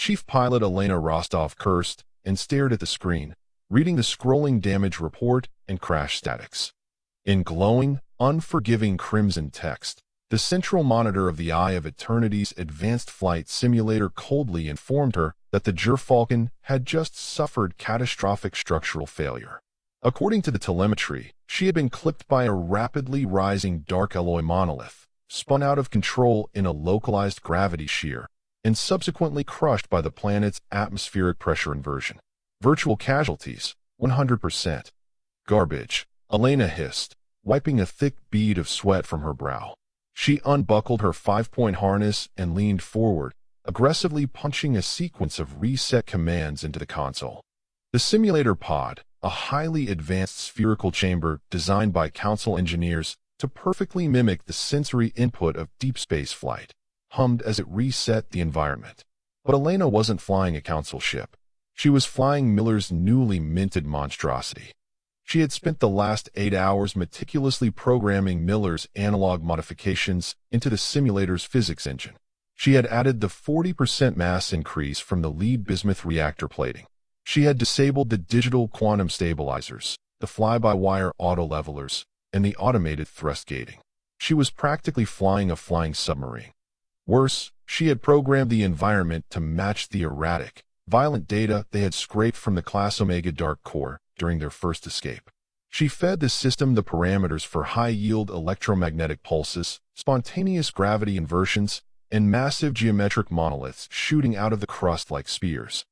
Chief Pilot Elena Rostov cursed and stared at the screen, reading the scrolling damage report and crash statics. In glowing, unforgiving crimson text, the central monitor of the Eye of Eternity's advanced flight simulator coldly informed her that the Gerfalcon had just suffered catastrophic structural failure. According to the telemetry, she had been clipped by a rapidly rising dark alloy monolith, spun out of control in a localized gravity shear, and subsequently crushed by the planet's atmospheric pressure inversion. Virtual casualties, 100%. Garbage, Elena hissed, wiping a thick bead of sweat from her brow. She unbuckled her 5-point harness and leaned forward, aggressively punching a sequence of reset commands into the console. The simulator pod, a highly advanced spherical chamber designed by Council engineers to perfectly mimic the sensory input of deep space flight, hummed as it reset the environment. But Elena wasn't flying a Council ship. She was flying Miller's newly minted monstrosity. She had spent the last 8 hours meticulously programming Miller's analog modifications into the simulator's physics engine. She had added the 40% mass increase from the lead bismuth reactor plating. She had disabled the digital quantum stabilizers, the fly-by-wire auto-levelers, and the automated thrust gating. She was practically flying a flying submarine. Worse, she had programmed the environment to match the erratic, violent data they had scraped from the Class Omega Dark Core during their first escape. She fed the system the parameters for high-yield electromagnetic pulses, spontaneous gravity inversions, and massive geometric monoliths shooting out of the crust like spears.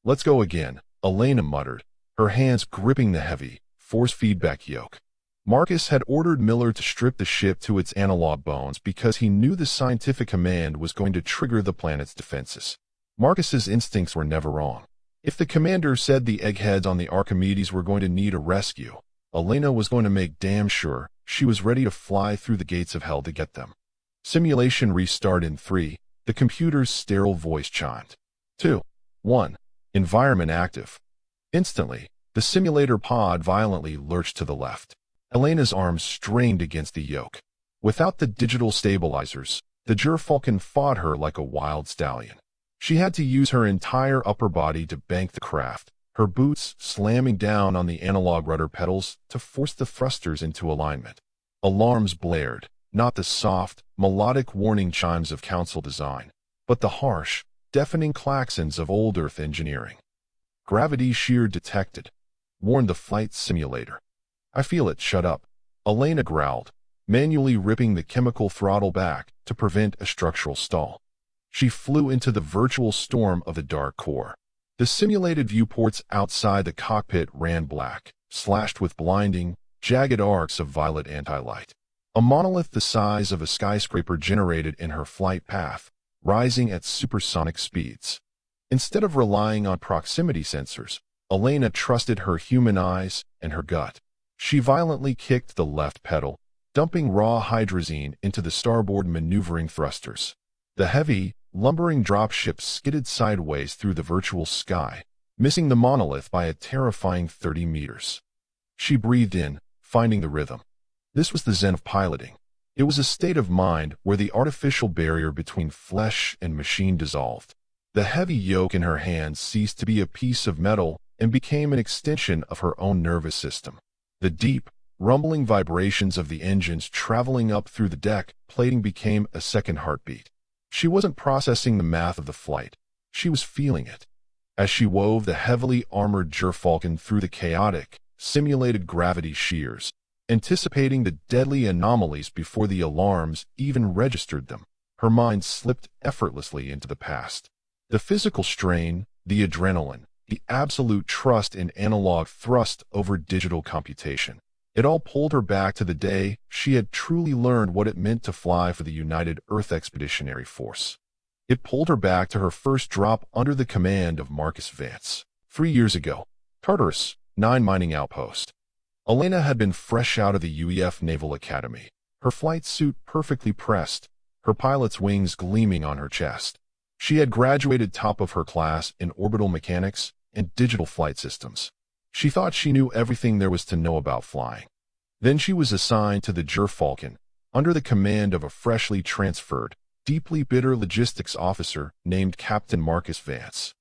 "Let's go again," Elena muttered, her hands gripping the heavy, force feedback yoke. Marcus had ordered Miller to strip the ship to its analog bones because he knew the scientific command was going to trigger the planet's defenses. Marcus's instincts were never wrong. If the commander said the eggheads on the Archimedes were going to need a rescue, Elena was going to make damn sure she was ready to fly through the gates of hell to get them. Simulation restart in 3, the computer's sterile voice chimed. 2, 1, environment active. Instantly, the simulator pod violently lurched to the left. Elena's arms strained against the yoke. Without the digital stabilizers, the Gerfalcon fought her like a wild stallion. She had to use her entire upper body to bank the craft, her boots slamming down on the analog rudder pedals to force the thrusters into alignment. Alarms blared, not the soft, melodic warning chimes of Council design, but the harsh, deafening klaxons of old Earth engineering. "Gravity shear detected," warned the flight simulator. "I feel it, shut up," Elena growled, manually ripping the chemical throttle back to prevent a structural stall. She flew into the virtual storm of the dark core. The simulated viewports outside the cockpit ran black, slashed with blinding, jagged arcs of violet anti-light. A monolith the size of a skyscraper generated in her flight path, rising at supersonic speeds. Instead of relying on proximity sensors, Elena trusted her human eyes and her gut. She violently kicked the left pedal, dumping raw hydrazine into the starboard maneuvering thrusters. The heavy, lumbering dropship skidded sideways through the virtual sky, missing the monolith by a terrifying 30 meters. She breathed in, finding the rhythm. This was the zen of piloting. It was a state of mind where the artificial barrier between flesh and machine dissolved. The heavy yoke in her hands ceased to be a piece of metal and became an extension of her own nervous system. The deep, rumbling vibrations of the engines traveling up through the deck plating became a second heartbeat. She wasn't processing the math of the flight. She was feeling it. As she wove the heavily armored Gerfalcon through the chaotic, simulated gravity shears, anticipating the deadly anomalies before the alarms even registered them, her mind slipped effortlessly into the past. The physical strain, the adrenaline, the absolute trust in analog thrust over digital computation. It all pulled her back to the day she had truly learned what it meant to fly for the United Earth Expeditionary Force. It pulled her back to her first drop under the command of Marcus Vance. 3 years ago, Tartarus, 9 mining outpost. Elena had been fresh out of the UEF Naval Academy, her flight suit perfectly pressed, her pilot's wings gleaming on her chest. She had graduated top of her class in orbital mechanics and digital flight systems. She thought she knew everything there was to know about flying. Then she was assigned to the Gerfalcon, under the command of a freshly transferred, deeply bitter logistics officer named Captain Marcus Vance.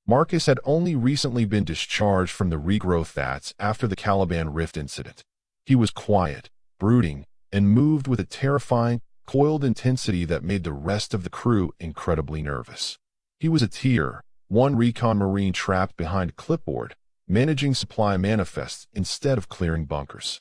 Marcus had only recently been discharged from the regrowth vats after the Caliban Rift incident. He was quiet, brooding, and moved with a terrifying, coiled intensity that made the rest of the crew incredibly nervous. He was a Tier 1 recon marine trapped behind a clipboard, managing supply manifests instead of clearing bunkers.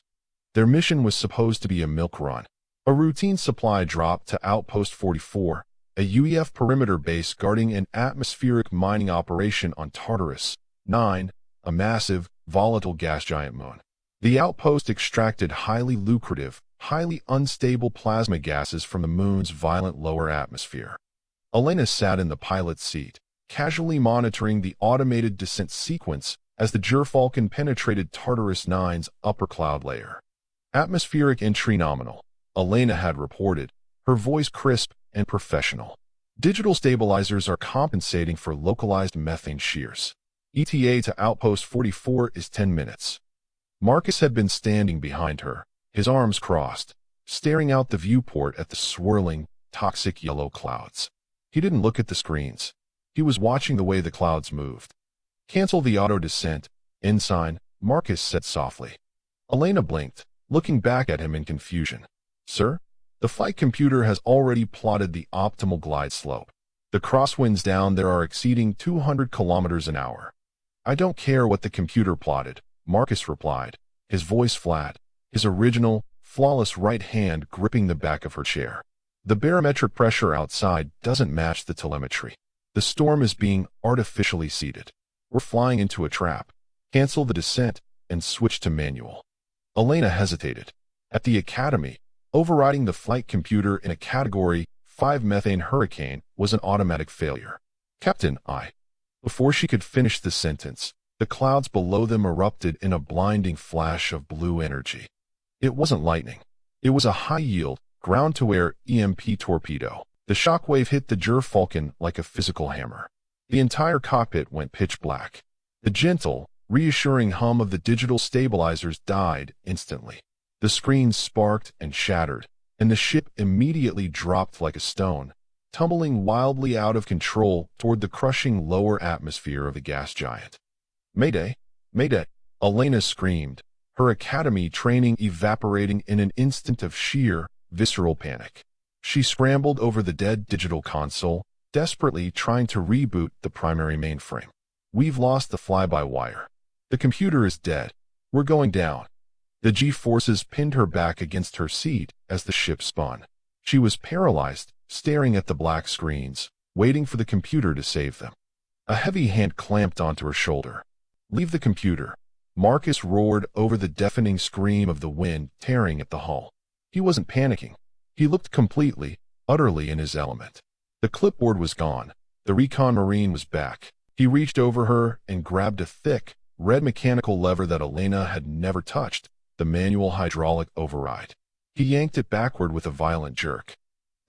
Their mission was supposed to be a milk run, a routine supply drop to Outpost 44, a UEF perimeter base guarding an atmospheric mining operation on Tartarus 9, a massive, volatile gas giant moon. The outpost extracted highly lucrative, highly unstable plasma gases from the moon's violent lower atmosphere. Elena sat in the pilot's seat, casually monitoring the automated descent sequence as the Gerfalcon penetrated Tartarus 9's upper cloud layer. Atmospheric entry nominal, Elena had reported, her voice crisp and professional. Digital stabilizers are compensating for localized methane shears. ETA to Outpost 44 is 10 minutes. Marcus had been standing behind her, his arms crossed, staring out the viewport at the swirling, toxic yellow clouds. He didn't look at the screens. He was watching the way the clouds moved. "Cancel the auto-descent, Ensign," Marcus said softly. Elena blinked, looking back at him in confusion. "Sir? The flight computer has already plotted the optimal glide slope. The crosswinds down there are exceeding 200 kilometers an hour." "I don't care what the computer plotted," Marcus replied, his voice flat, his original, flawless right hand gripping the back of her chair. "The barometric pressure outside doesn't match the telemetry. The storm is being artificially seeded. We're flying into a trap. Cancel the descent and switch to manual." Elena hesitated. At the Academy, overriding the flight computer in a Category 5 methane hurricane was an automatic failure. "Captain, I..." Before she could finish the sentence, the clouds below them erupted in a blinding flash of blue energy. It wasn't lightning. It was a high-yield, ground-to-air EMP torpedo. The shockwave hit the Gerfalcon like a physical hammer. The entire cockpit went pitch black. The gentle, reassuring hum of the digital stabilizers died instantly. The screens sparked and shattered, and the ship immediately dropped like a stone, tumbling wildly out of control toward the crushing lower atmosphere of the gas giant. "Mayday! Mayday!" Elena screamed, her Academy training evaporating in an instant of sheer, visceral panic. She scrambled over the dead digital console, desperately trying to reboot the primary mainframe. "We've lost the fly-by-wire. The computer is dead. We're going down." The G-forces pinned her back against her seat as the ship spun. She was paralyzed, staring at the black screens, waiting for the computer to save them. A heavy hand clamped onto her shoulder. "Leave the computer," Marcus roared over the deafening scream of the wind tearing at the hull. He wasn't panicking. He looked completely, utterly in his element. The clipboard was gone. The recon marine was back. He reached over her and grabbed a thick, red mechanical lever that Elena had never touched, the manual hydraulic override. He yanked it backward with a violent jerk.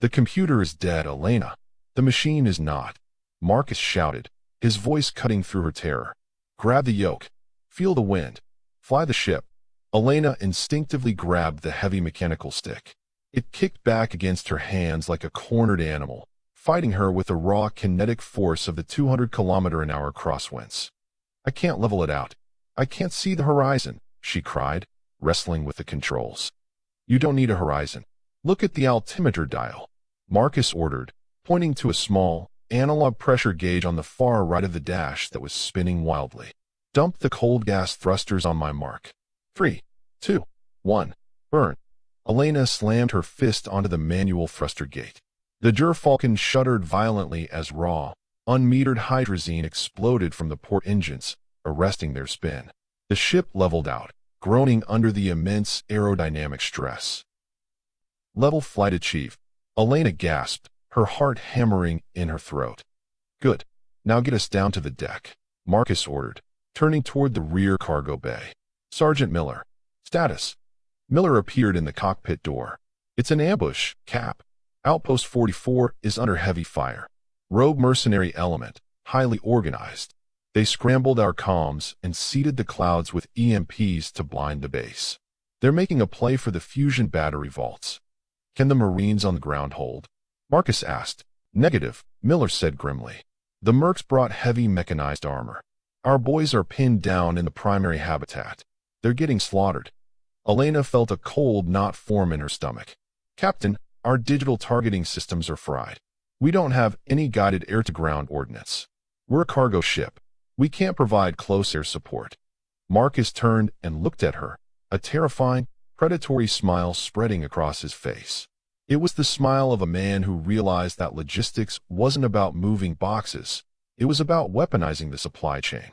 "The computer is dead, Elena. The machine is not," Marcus shouted, his voice cutting through her terror. "Grab the yoke. Feel the wind. Fly the ship." Elena instinctively grabbed the heavy mechanical stick. It kicked back against her hands like a cornered animal, fighting her with the raw kinetic force of the 200-kilometer-an-hour crosswinds. "I can't level it out. I can't see the horizon," she cried, wrestling with the controls. "You don't need a horizon. Look at the altimeter dial," Marcus ordered, pointing to a small, analog pressure gauge on the far right of the dash that was spinning wildly. "Dump the cold gas thrusters on my mark. 3, 2, 1, burn." Elena slammed her fist onto the manual thruster gate. The Gerfalcon shuddered violently as raw, unmetered hydrazine exploded from the port engines, arresting their spin. The ship leveled out, groaning under the immense aerodynamic stress. "Level flight achieved," Elena gasped, her heart hammering in her throat. "Good. Now get us down to the deck," Marcus ordered, turning toward the rear cargo bay. "Sergeant Miller. Status." Miller appeared in the cockpit door. "It's an ambush, Cap. Outpost 44 is under heavy fire. Rogue mercenary element, highly organized. They scrambled our comms and seeded the clouds with EMPs to blind the base. They're making a play for the fusion battery vaults. Can the Marines on the ground hold?" Marcus asked. Negative, Miller said grimly. The mercs brought heavy mechanized armor. Our boys are pinned down in the primary habitat. They're getting slaughtered. Elena felt a cold knot form in her stomach. Captain, our digital targeting systems are fried. We don't have any guided air-to-ground ordnance. We're a cargo ship. We can't provide close air support. Marcus turned and looked at her, a terrifying, predatory smile spreading across his face. It was the smile of a man who realized that logistics wasn't about moving boxes. It was about weaponizing the supply chain.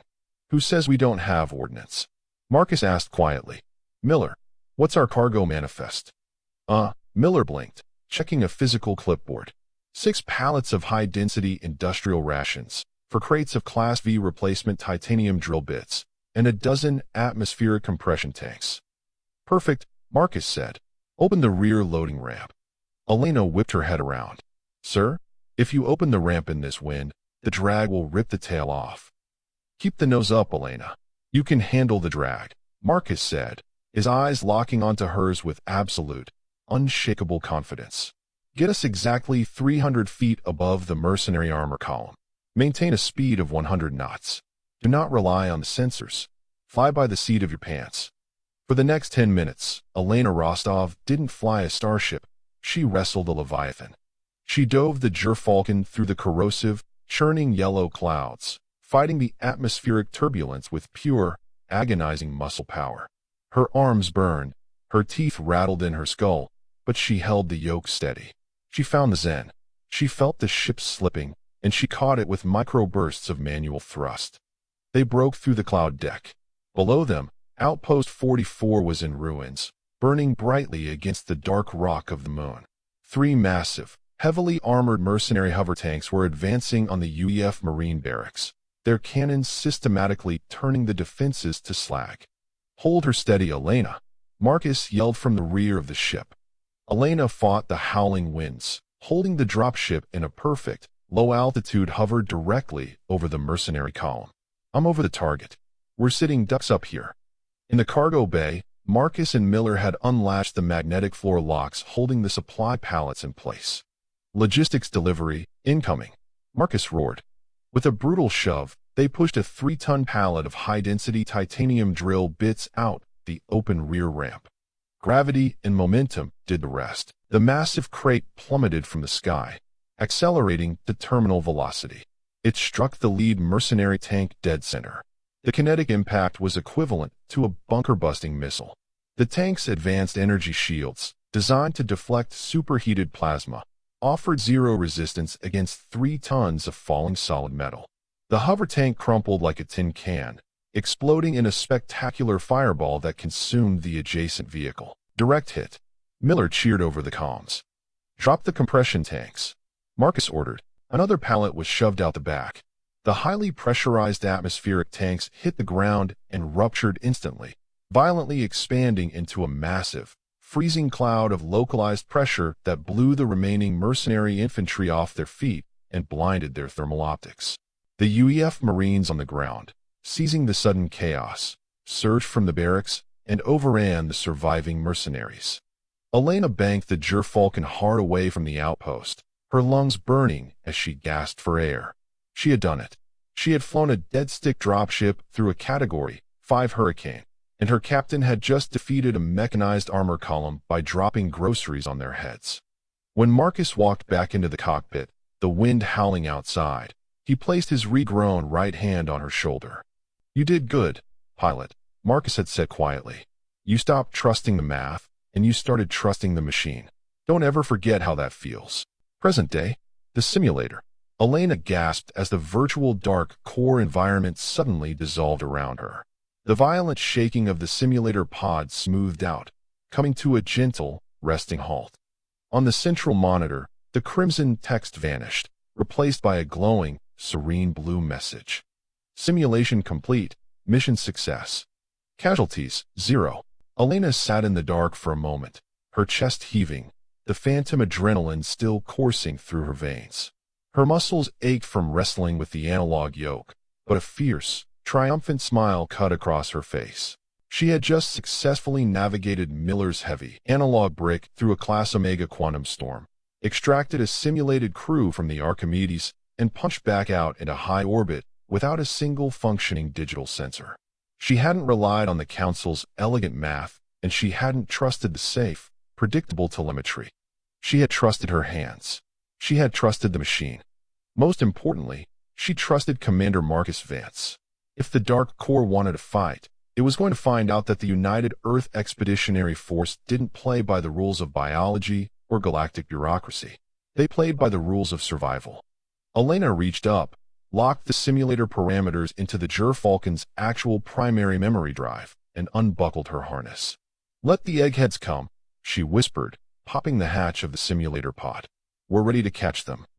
Who says we don't have ordnance? Marcus asked quietly. Miller, what's our cargo manifest? Miller blinked, checking a physical clipboard. 6 pallets of high-density industrial rations, for crates of Class V replacement titanium drill bits, and a dozen atmospheric compression tanks. Perfect, Marcus said. Open the rear loading ramp. Elena whipped her head around. Sir, if you open the ramp in this wind, the drag will rip the tail off. Keep the nose up, Elena. You can handle the drag, Marcus said, his eyes locking onto hers with absolute, unshakable confidence. Get us exactly 300 feet above the mercenary armor column. Maintain a speed of 100 knots. Do not rely on the sensors. Fly by the seat of your pants. For the next 10 minutes, Elena Rostov didn't fly a starship. She wrestled a Leviathan. She dove the Gerfalcon through the corrosive, churning yellow clouds, fighting the atmospheric turbulence with pure, agonizing muscle power. Her arms burned, her teeth rattled in her skull, but she held the yoke steady. She found the zen. She felt the ship slipping, and she caught it with microbursts of manual thrust. They broke through the cloud deck. Below them, Outpost 44 was in ruins, burning brightly against the dark rock of the moon. 3 massive, heavily armored mercenary hover tanks were advancing on the UEF Marine barracks, their cannons systematically turning the defenses to slag. Hold her steady, Elena, Marcus yelled from the rear of the ship. Elena fought the howling winds, holding the dropship in a perfect, low-altitude hover directly over the mercenary column. I'm over the target. We're sitting ducks up here. In the cargo bay, Marcus and Miller had unlatched the magnetic floor locks holding the supply pallets in place. Logistics delivery, incoming, Marcus roared. With a brutal shove, they pushed a 3-ton pallet of high-density titanium drill bits out the open rear ramp. Gravity and momentum did the rest. The massive crate plummeted from the sky, accelerating to terminal velocity. It struck the lead mercenary tank dead center. The kinetic impact was equivalent to a bunker-busting missile. The tank's advanced energy shields, designed to deflect superheated plasma, offered zero resistance against 3 tons of falling solid metal. The hover tank crumpled like a tin can, exploding in a spectacular fireball that consumed the adjacent vehicle. Direct hit. Miller cheered over the comms. Drop the compression tanks, Marcus ordered. Another pallet was shoved out the back. The highly pressurized atmospheric tanks hit the ground and ruptured instantly, violently expanding into a massive, freezing cloud of localized pressure that blew the remaining mercenary infantry off their feet and blinded their thermal optics. The UEF Marines on the ground, seizing the sudden chaos, surged from the barracks and overran the surviving mercenaries. Elena banked the Gerfalcon hard away from the outpost, her lungs burning as she gasped for air. She had done it. She had flown a dead-stick dropship through a Category 5 hurricane, and her captain had just defeated a mechanized armor column by dropping groceries on their heads. When Marcus walked back into the cockpit, the wind howling outside, he placed his regrown right hand on her shoulder. You did good, pilot, Marcus had said quietly. You stopped trusting the math, and you started trusting the machine. Don't ever forget how that feels. Present day, the simulator. Elena gasped as the virtual dark core environment suddenly dissolved around her. The violent shaking of the simulator pod smoothed out, coming to a gentle, resting halt. On the central monitor, the crimson text vanished, replaced by a glowing, serene blue message. Simulation complete. Mission success. Casualties, 0. Elena sat in the dark for a moment, her chest heaving, the phantom adrenaline still coursing through her veins. Her muscles ached from wrestling with the analog yoke, but a fierce, triumphant smile cut across her face. She had just successfully navigated Miller's heavy, analog brick through a Class Omega quantum storm, extracted a simulated crew from the Archimedes, and punched back out into high orbit without a single functioning digital sensor. She hadn't relied on the Council's elegant math, and she hadn't trusted the safe, predictable telemetry. She had trusted her hands. She had trusted the machine. Most importantly, she trusted Commander Marcus Vance. If the Dark Corps wanted to fight, it was going to find out that the United Earth Expeditionary Force didn't play by the rules of biology or galactic bureaucracy. They played by the rules of survival. Elena reached up, locked the simulator parameters into the Gerfalcon's actual primary memory drive, and unbuckled her harness. "Let the eggheads come," she whispered, popping the hatch of the simulator pod. "We're ready to catch them."